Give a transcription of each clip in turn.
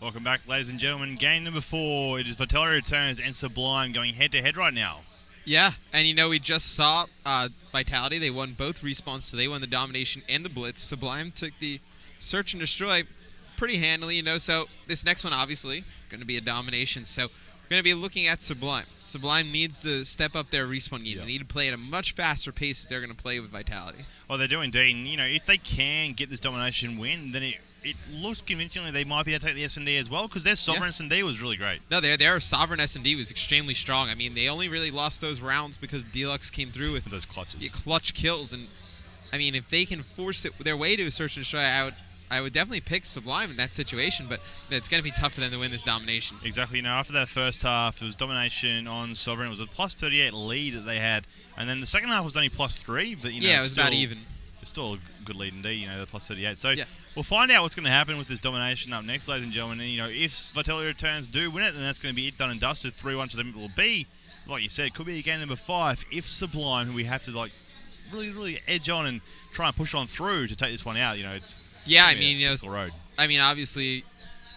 Welcome back, ladies and gentlemen. Game number 4. It is Vitality Returns and Sublime going head-to-head right now. Yeah, and we just saw Vitality. They won both respawns, so they won the Domination and the Blitz. Sublime took the Search and Destroy pretty handily, so this next one, obviously, going to be a Domination. So we're going to be looking at Sublime. Sublime needs to step up their respawn game. They need to play at a much faster pace if they're going to play with Vitality. Well, they do indeed. And, if they can get this Domination win, then it looks convincingly they might be able to take the S&D as well, because their Sovereign S&D was really great. No, their Sovereign S&D was extremely strong. I mean, they only really lost those rounds because Deluxe came through with those clutches. Clutch kills. And, I mean, if they can force their way to a Search and Destroy, I would definitely pick Sublime in that situation, but it's going to be tough for them to win this Domination. Exactly. After that first half, it was Domination on Sovereign. It was a plus 38 lead that they had. And then the second half was only plus 3, but, yeah, it was about even. It's still a good lead indeed, the plus 38. So yeah. We'll find out what's going to happen with this Domination up next, ladies and gentlemen. And, if Vitality Returns do win it, then that's going to be it done and dusted. 3-1 to them it will be. Like you said, could be game number 5 if Sublime, who we have to, really edge on and try and push on through to take this one out. Yeah, road. Obviously,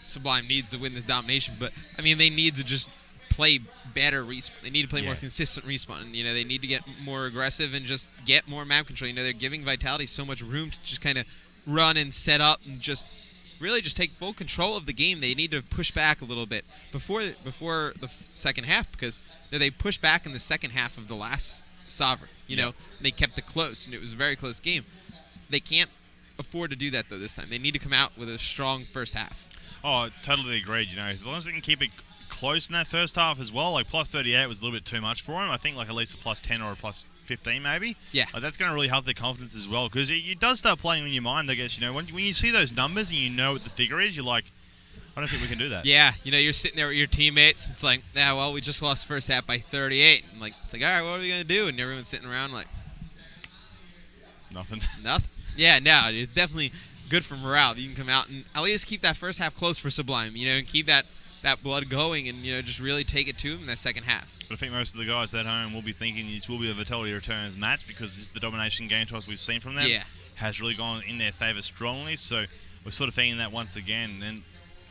Sublime needs to win this Domination, but they need to just play better respawn. They need to play more consistent respawn. And, they need to get more aggressive and just get more map control. They're giving Vitality so much room to just kind of run and set up and just really just take full control of the game. They need to push back a little bit before the second half, because they pushed back in the second half of the last Sovereign. They kept it close, and it was a very close game. They can't afford to do that, though, this time. They need to come out with a strong first half. Oh, totally agreed. As long as they can keep it close in that first half as well, plus 38 was a little bit too much for them. I think at least a plus 10 or a plus 15 maybe. Yeah. That's going to really help their confidence as well, because it does start playing in your mind, I guess. When you see those numbers and you know what the figure is, you're like, I don't think we can do that. Yeah, you're sitting there with your teammates. It's like, we just lost first half by 38. And it's like, all right, what are we going to do? And everyone's sitting around like, nothing. Nothing. Yeah, no, it's definitely good for morale. You can come out and at least keep that first half close for Sublime, and keep that blood going and, just really take it to them in that second half. But I think most of the guys at home will be thinking this will be a Vitality Returns match, because this is the Domination game toss we've seen from them. Yeah. Has really gone in their favour strongly, so we're sort of thinking that once again. And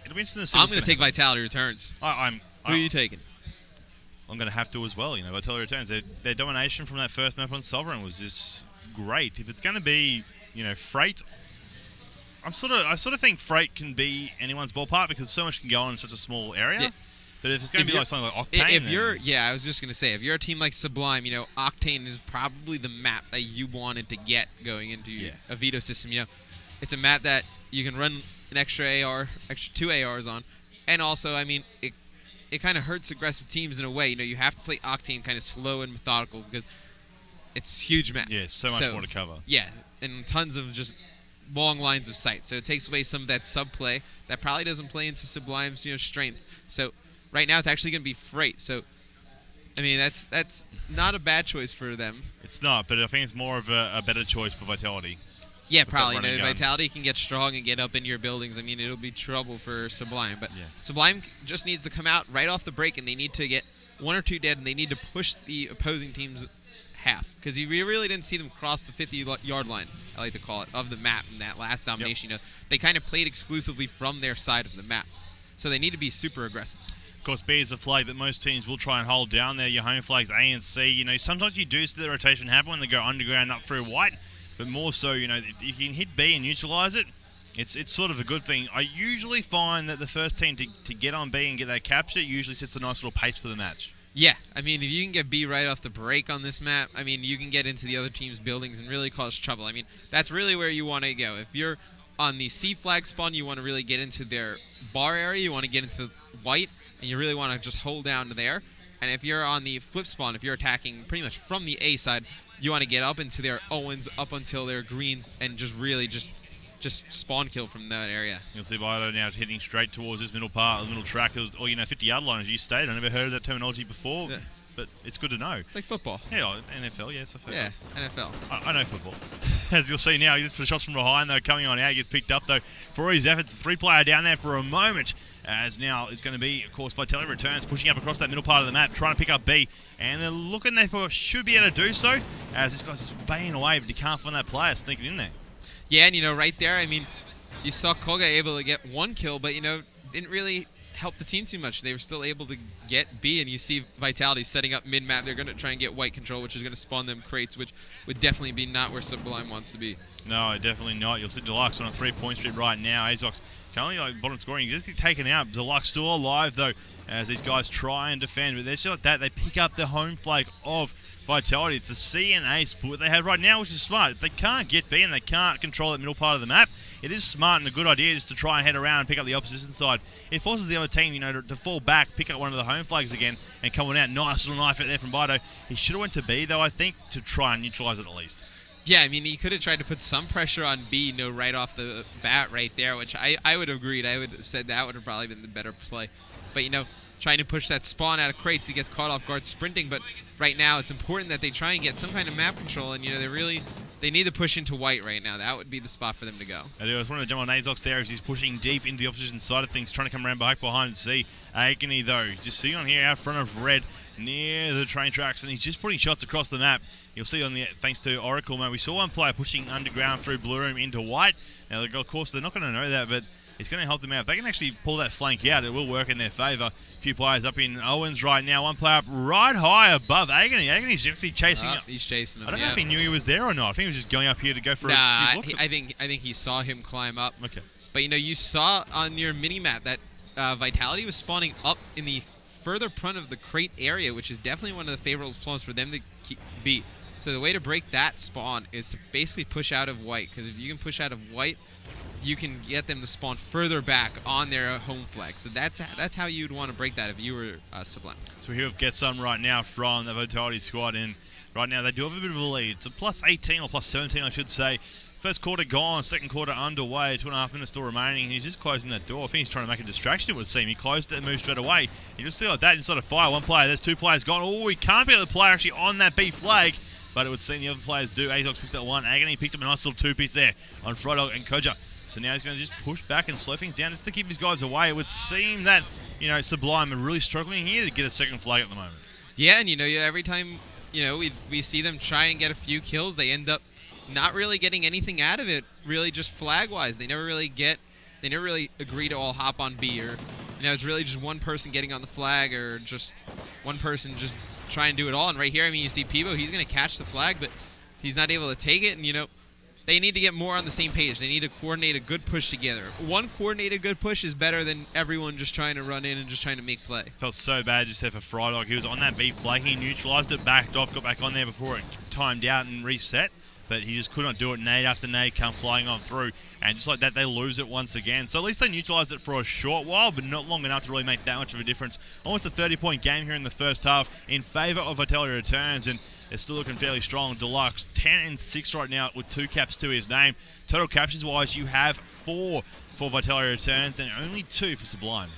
it'll be interesting to see. I'm going to take Vitality Returns. Who are you taking? I'm going to have to as well. Vitality Returns. Their domination from that first map on Sovereign was just great. If it's going to be, Freight, I sort of think Freight can be anyone's ballpark, because so much can go on in such a small area. Yeah. But if it's going to be something like Octane, I was just going to say, if you're a team like Sublime, Octane is probably the map that you wanted to get going into a veto system. It's a map that you can run an extra 2 ARs on, and also, it kind of hurts aggressive teams in a way. You have to play Octane kind of slow and methodical, because it's a huge map. Yeah, so much more to cover. Yeah, and tons of just long lines of sight. So it takes away some of that sub-play that probably doesn't play into Sublime's strength. So right now it's actually going to be Freight. So, that's not a bad choice for them. It's not, but I think it's more of a better choice for Vitality. Yeah, probably. Vitality can get strong and get up into your buildings. It'll be trouble for Sublime. But Sublime just needs to come out right off the break, and they need to get 1 or 2 dead, and they need to push the opposing team's half, because we really didn't see them cross the 50-yard line, I like to call it, of the map in that last Domination. They kind of played exclusively from their side of the map, so they need to be super aggressive. Of course, B is a flag that most teams will try and hold down there. Your home flags A and C. Sometimes you do see the rotation happen when they go underground up through white, but more so, if you can hit B and neutralize it, it's sort of a good thing. I usually find that the first team to get on B and get that capture usually sets a nice little pace for the match. Yeah, if you can get B right off the break on this map, you can get into the other team's buildings and really cause trouble. That's really where you want to go. If you're on the C flag spawn, you want to really get into their bar area, you want to get into white, and you really want to just hold down to there. And if you're on the flip spawn, if you're attacking pretty much from the A side, you want to get up into their Owens, up until their greens, and just really just spawn kill from that area. You'll see Vito now heading straight towards this middle part, the middle track. It was, 50-yard line, as you stated. I never heard of that terminology before, but it's good to know. It's like football. Yeah, NFL, it's a football. Yeah, NFL. I know football. As you'll see now, just for the shots from behind, though, coming on out, he gets picked up, though, for his efforts. The 3-player down there for a moment, as now it's going to be, of course, Vitality Returns, pushing up across that middle part of the map, trying to pick up B, and they're looking there for should be able to do so, as this guy's just baying away, but you can't find that player sneaking in there. Yeah, and right there, you saw Koga able to get 1 kill, but didn't really help the team too much. They were still able to get B, and you see Vitality setting up mid-map. They're going to try and get white control, which is going to spawn them crates, which would definitely be not where Sublime wants to be. No, definitely not. You'll see Deluxe on a 3-point streak right now. Azox currently like bottom scoring. You just get taken out. Deluxe still alive, though, as these guys try and defend. But they're still like that. They pick up the home flag of Vitality. It's a C and A split they have right now, which is smart. If they can't get B and they can't control that middle part of the map, it is smart and a good idea just to try and head around and pick up the opposition side. It forces the other team, to fall back, pick up one of the home flags again, and coming out. Nice little knife out there from Bido. He should have went to B, though, I think, to try and neutralize it at least. Yeah, I mean, he could have tried to put some pressure on B, right off the bat right there, which I would have agreed. I would have said that would have probably been the better play. But, trying to push that spawn out of crates, he gets caught off guard sprinting. But right now, it's important that they try and get some kind of map control, and, they need to push into white right now. That would be the spot for them to go. I just want to jump on Azox there as he's pushing deep into the opposition side of things, trying to come around back behind C. Agony, though, just sitting on here out front of Red, near the train tracks, and he's just putting shots across the map. You'll see thanks to Oracle, man, we saw one player pushing underground through Blue Room into white. Now, of course, they're not going to know that, but it's going to help them out. If they can actually pull that flank out, it will work in their favour. A few players up in Owens right now. One player up right high above Agony. Agony's actually chasing him. He's chasing him. I don't know if he knew he was there or not. I think he was just going up here to go for a few looks. I think he saw him climb up. Okay. But, you saw on your mini-map that Vitality was spawning up in the further front of the crate area, which is definitely one of the favorable spawns for them to beat. So the way to break that spawn is to basically push out of white, because if you can push out of white, you can get them to spawn further back on their home flag. So that's how you'd want to break that if you were Sublime. So we're here with Get Some right now from the Vitality squad, and right now they do have a bit of a lead. It's a plus 18 or plus 17, I should say. First quarter gone, second quarter underway, 2.5 minutes still remaining, and he's just closing that door. I think he's trying to make a distraction, it would seem. He closed that move straight away. You just see like that inside of fire. One player, there's two players gone. Oh, he can't be the player actually on that B flag, but it would seem the other players do. Azox picks that one. Agony picks up a nice little two-piece there on Frydog and Koja. So now he's going to just push back and slow things down just to keep his guys away. It would seem that, Sublime are really struggling here to get a second flag at the moment. Yeah, and, every time, we see them try and get a few kills, they end up not really getting anything out of it, really just flag-wise. They never really agree to all hop on B, or, it's really just one person getting on the flag, or just one person just try and do it all. And right here, you see Pivo, he's going to catch the flag, but he's not able to take it, and, they need to get more on the same page. They need to coordinate a good push together. One coordinated good push is better than everyone just trying to run in and just trying to make play. Felt so bad just there for Frydog. He was on that B flag. He neutralized it, backed off, got back on there before it timed out and reset. But he just could not do it. Nade after nade come flying on through. And just like that, they lose it once again. So at least they neutralized it for a short while, but not long enough to really make that much of a difference. Almost a 30-point game here in the first half in favour of Vitality Returns. And they're still looking fairly strong. Deluxe, 10-6 right now with 2 caps to his name. Total captures-wise, you have 4 for Vitality Returns and only 2 for Sublime.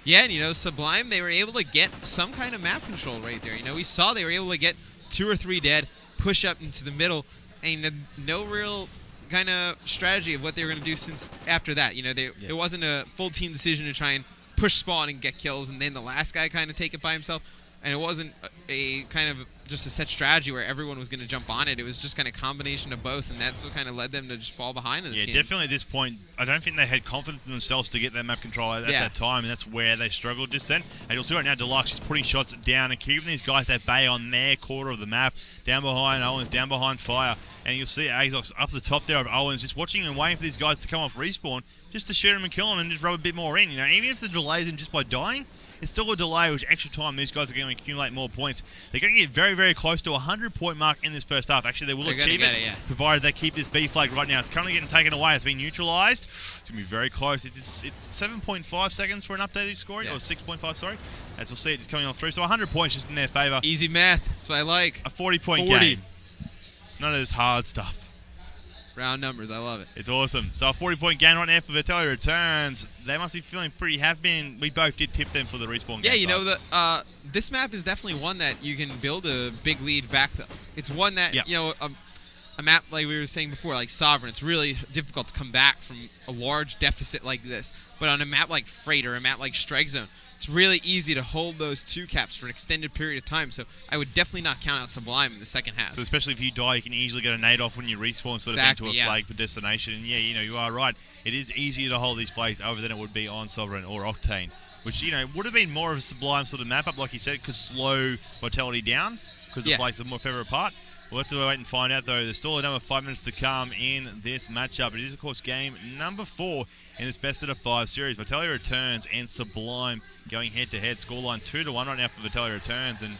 Yeah, and, Sublime, they were able to get some kind of map control right there. We saw they were able to get 2 or 3 dead, push up into the middle, and no real kind of strategy of what they were going to do since after that. It wasn't a full team decision to try and push spawn and get kills, and then the last guy kind of take it by himself. And it wasn't a kind of just a set strategy where everyone was going to jump on it. It was just kind of combination of both, and that's what kind of led them to just fall behind in this game. Yeah, definitely at this point, I don't think they had confidence in themselves to get that map control at that time, and that's where they struggled just then. And you'll see right now, Deluxe is putting shots down and keeping these guys at bay on their quarter of the map, down behind Owens, down behind Fire. And you'll see Azox up the top there of Owens, just watching and waiting for these guys to come off respawn, just to shoot them and kill them and just rub a bit more in. Even if the delay isn't just by dying, it's still a delay, which extra time these guys are going to accumulate more points. They're going to get very, very close to a 100-point mark in this first half. Actually, they will achieve it, provided they keep this B flag right now. It's currently getting taken away. It's been neutralized. It's going to be very close. It's 7.5 seconds for an updated scoring, or 6.5, sorry. As we'll see it just coming on through. So 100 points just in their favour. Easy math. That's what I like. A 40-point game. None of this hard stuff. Round numbers, I love it. It's awesome. So a 40-point game right now for Vitality Returns. They must be feeling pretty happy. We both did tip them for the respawn game. Yeah, this map is definitely one that you can build a big lead back. It's one that, a map like we were saying before, like Sovereign, it's really difficult to come back from a large deficit like this. But on a map like Freight or a map like Strike Zone, it's really easy to hold those 2 caps for an extended period of time. So I would definitely not count out Sublime in the second half. So especially if you die, you can easily get a nade off when you respawn sort of Exactly, into a flag for destination. And yeah, you are right. It is easier to hold these flags over than it would be on Sovereign or Octane, which, would have been more of a Sublime sort of map up, like you said, could slow Vitality down because the flags are more further apart. We'll have to wait and find out, though. There's still another 5 minutes to come in this matchup. It is, of course, game number 4 in this best of 5 series. Vitality Returns and Sublime going head-to-head. Scoreline 2-1 right now for Vitality Returns. And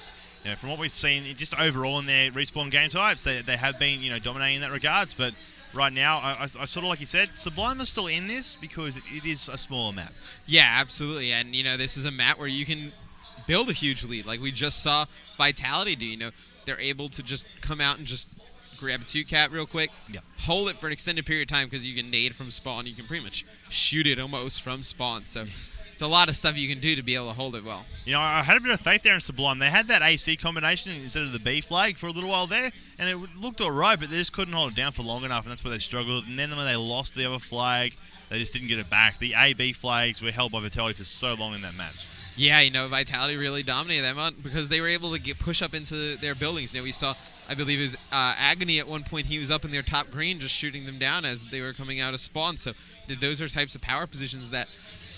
from what we've seen, just overall in their respawn game types, they have been dominating in that regards. But right now, I sort of like you said, Sublime is still in this because it is a smaller map. Yeah, absolutely. And this is a map where you can build a huge lead, like we just saw Vitality do. They're able to just come out and just grab a 2-cap real quick, hold it for an extended period of time because you can nade from spawn. You can pretty much shoot it almost from spawn. So it's a lot of stuff you can do to be able to hold it well. I had a bit of faith there in Sublime. They had that AC combination instead of the B flag for a little while there, and it looked all right, but they just couldn't hold it down for long enough, and that's where they struggled. And then when they lost the other flag, they just didn't get it back. The A-B flags were held by Vitality for so long in that match. Yeah, Vitality really dominated them because they were able to push up into their buildings. We saw, I believe, his Agony at one point. He was up in their top green just shooting them down as they were coming out of spawn. So those are types of power positions that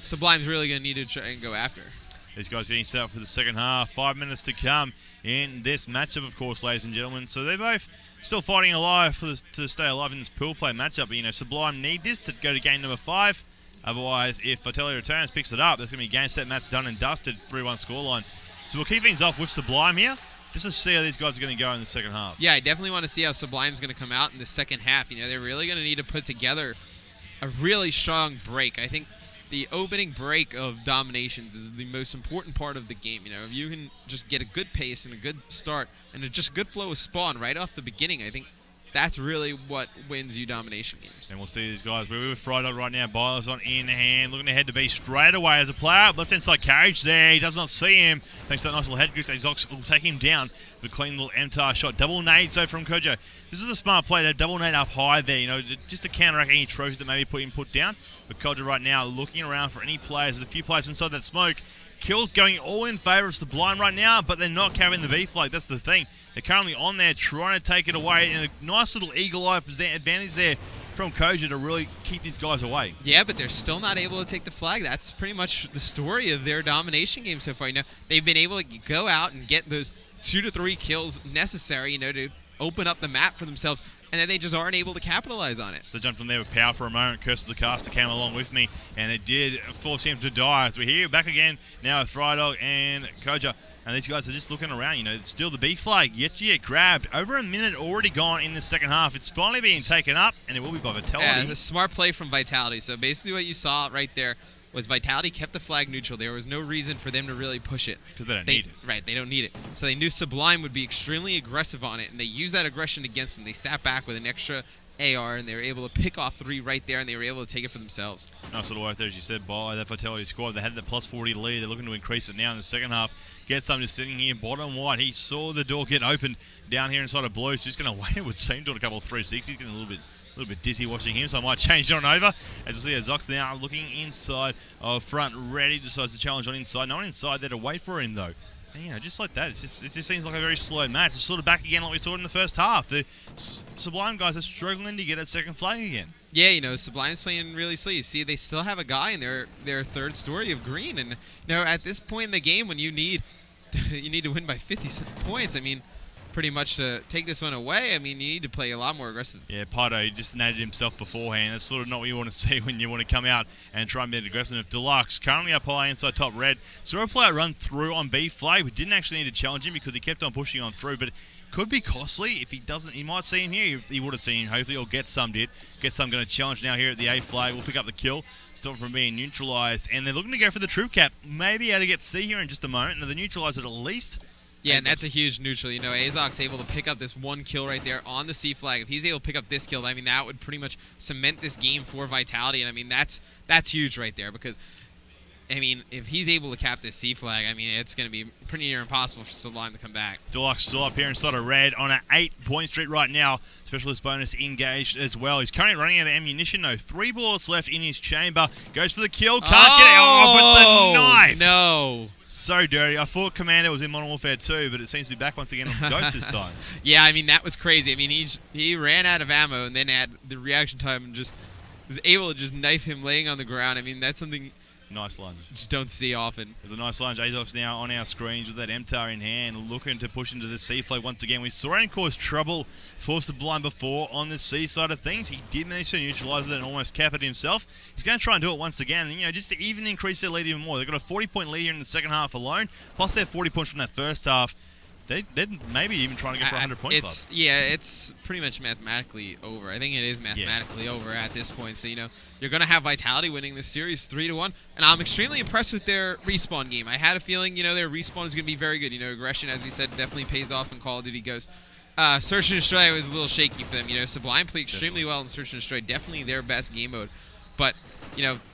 Sublime's really going to need to try and go after. These guys getting set up for the second half. 5 minutes to come in this matchup, of course, ladies and gentlemen. So they're both still fighting alive to stay alive in this pool play matchup. But, Sublime need this to go to game number 5. Otherwise, if Vitality Returns picks it up, there's going to be game, set, match done and dusted, 3-1 scoreline. So we'll keep things off with Sublime here, just to see how these guys are going to go in the second half. Yeah, I definitely want to see how Sublime's going to come out in the second half. They're really going to need to put together a really strong break. I think the opening break of Dominations is the most important part of the game. If you can just get a good pace and a good start and just a good flow of spawn right off the beginning, I think that's really what wins you Domination games. And we'll see these guys. We're with Friday right now. Byler's on in hand. Looking ahead to be straight away as a player. Left-hand side carriage there. He does not see him. Thanks to that nice little head goose. Zox will take him down with a clean little MTAR shot. Double nade, so from Kojo. This is a smart play to double nade up high there, just to counteract any trophies that may be put down. But Kojo right now looking around for any players. There's a few players inside that smoke. Kills going all in favour of Sublime right now, but they're not carrying the V flag. That's the thing. They're currently on there trying to take it away, and a nice little eagle-eye advantage there from Koja to really keep these guys away. Yeah, but they're still not able to take the flag. That's pretty much the story of their Domination game so far. They've been able to go out and get those 2 to 3 kills necessary, to open up the map for themselves, and then they just aren't able to capitalize on it. So jumped on there with power for a moment. Curse of the Caster came along with me, and it did force him to die. So we're here back again now with Frydog and Koja. And these guys are just looking around, still the B flag yet to get grabbed. Over a minute already gone in the second half. It's finally being taken up, and it will be by Vitality. Yeah, a smart play from Vitality. So basically what you saw right there was Vitality kept the flag neutral. There was no reason for them to really push it. Because they don't need it. Right, they don't need it. So they knew Sublime would be extremely aggressive on it, and they used that aggression against them. They sat back with an extra AR, and they were able to pick off 3 right there, and they were able to take it for themselves. Nice little work there, as you said, by that Vitality squad. They had that plus 40 lead. They're looking to increase it now in the second half. Get some just sitting here bottom white. He saw the door get opened down here inside of blue. So he's going to wait, it would seem, doing a couple of 360s. He's getting a little bit dizzy watching him, so I might change on over. As we'll see, Zox now looking inside of front, ready, decides to challenge on inside. No one inside there to wait for him, though. And, just like that, it just seems like a very slow match. It's sort of back again like we saw in the first half. The Sublime guys are struggling to get a second flag again. Yeah, Sublime's playing really slow. You see, they still have a guy in their third story of green. And, at this point in the game, when you need to win by 50 points, pretty much to take this one away, you need to play a lot more aggressive. Yeah, Pardo just nated himself beforehand. That's sort of not what you want to see when you want to come out and try and be aggressive. Deluxe currently up high inside top red. Saw a player run through on B flag, but didn't actually need to challenge him because he kept on pushing on through. But could be costly if he doesn't. He might see him here. He would have seen him, hopefully, or Get Some did. Get Some going to challenge now here at the A flag. We'll pick up the kill. Stop from being neutralized. And they're looking to go for the troop cap. Maybe able to get C here in just a moment. Now, the neutralize it at least. Yeah, and that's a huge neutral. Azok's able to pick up this 1 kill right there on the C flag. If he's able to pick up this kill, that would pretty much cement this game for Vitality. And, that's huge right there because I mean, if he's able to cap this C flag, I mean, it's going to be pretty near impossible for Sublime to come back. Deluxe still up here inside of red on an 8-point streak right now. Specialist bonus engaged as well. He's currently running out of ammunition, though. 3 bullets left in his chamber. Goes for the kill. Can't get it off with the knife. No. So dirty. I thought Commander was in Modern Warfare 2, but it seems to be back once again on Ghost this time. Yeah, I mean, that was crazy. I mean, he ran out of ammo and then had the reaction time and just was able to just knife him laying on the ground. I mean, that's something nice lunge. Just don't see often. There's a nice lunge. Azov's now on our screens with that MTAR in hand, looking to push into the C flag once again. We saw him cause trouble for Sublime before on the C side of things. He did manage to neutralize it and almost cap it himself. He's going to try and do it once again, and, just to even increase their lead even more. They've got a 40-point lead here in the second half alone, plus their 40 points from that first half. They're maybe even trying to go for a 100-point club. Yeah, it's pretty much mathematically over. I think it is mathematically over at this point. So, you're going to have Vitality winning this series 3-1. And I'm extremely impressed with their respawn game. I had a feeling, their respawn is going to be very good. Aggression, as we said, definitely pays off in Call of Duty Ghosts. Search and Destroy was a little shaky for them. Sublime played extremely well in Search and Destroy. Definitely their best game mode. But,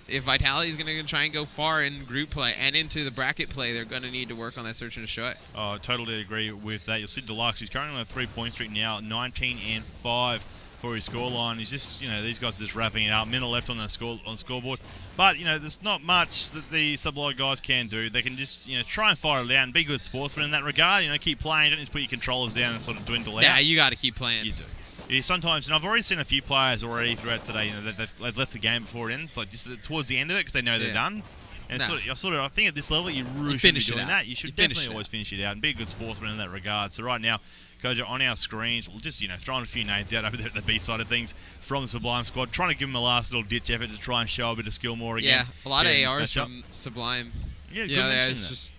if Vitality is going to try and go far in group play and into the bracket play, they're going to need to work on that Search and Destroy. Oh, I totally agree with that. You'll see Deluxe. He's currently on a 3-point streak now, 19-5 for his scoreline. He's just, these guys are just wrapping it up. Minute left on the scoreboard. But, there's not much that the Sublime guys can do. They can just, try and fire it out and be good sportsmen in that regard. Keep playing. Don't just put your controllers down and sort of dwindle out. Yeah, you got to keep playing. You do. Yeah, sometimes, and I've already seen a few players already throughout today, they've left the game before it ends. It's like just towards the end of it because they know they're done. And I think at this level, you really should be doing that. You should definitely always finish it out and be a good sportsman in that regard. So right now, Koja on our screens, we'll just, throwing a few nades out over there at the B side of things from the Sublime squad, trying to give them a last little ditch effort to try and show a bit of skill more again. Yeah, a lot of ARs from Sublime. Yeah, good mention it's just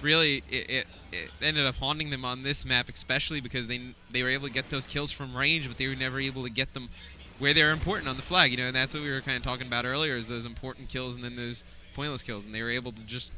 really, it ended up haunting them on this map, especially because they were able to get those kills from range, but they were never able to get them where they're important on the flag. And that's what we were kind of talking about earlier, is those important kills and then those pointless kills. And they were able to just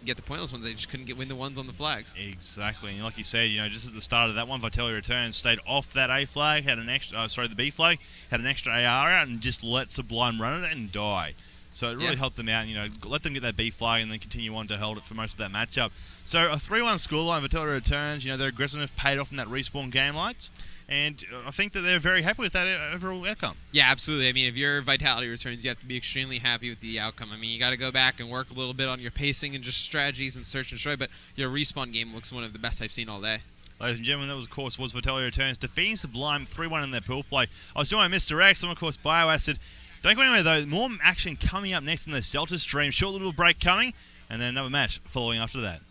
get the pointless ones. They just couldn't win the ones on the flags. Exactly. And like you said, just at the start of that one, Vitality Returns stayed off that A flag, had an extra, the B flag, had an extra AR out, and just let Sublime run it and die. So it really helped them out, let them get that B flag and then continue on to hold it for most of that matchup. So a 3-1 scoreline, Vitality Returns, their aggressiveness paid off in that respawn game lights. And I think that they're very happy with that overall outcome. Yeah, absolutely. I mean, if you're Vitality Returns, you have to be extremely happy with the outcome. I mean, you got to go back and work a little bit on your pacing and just strategies and Search and Destroy, but your respawn game looks one of the best I've seen all day. Ladies and gentlemen, that was, of course, Vitality Returns defeating Sublime 3-1 in their pool play. I was joined by Mr. X, and of course, Bioacid. Don't go anywhere, though. More action coming up next in the Celta stream. Short little break coming, and then another match following after that.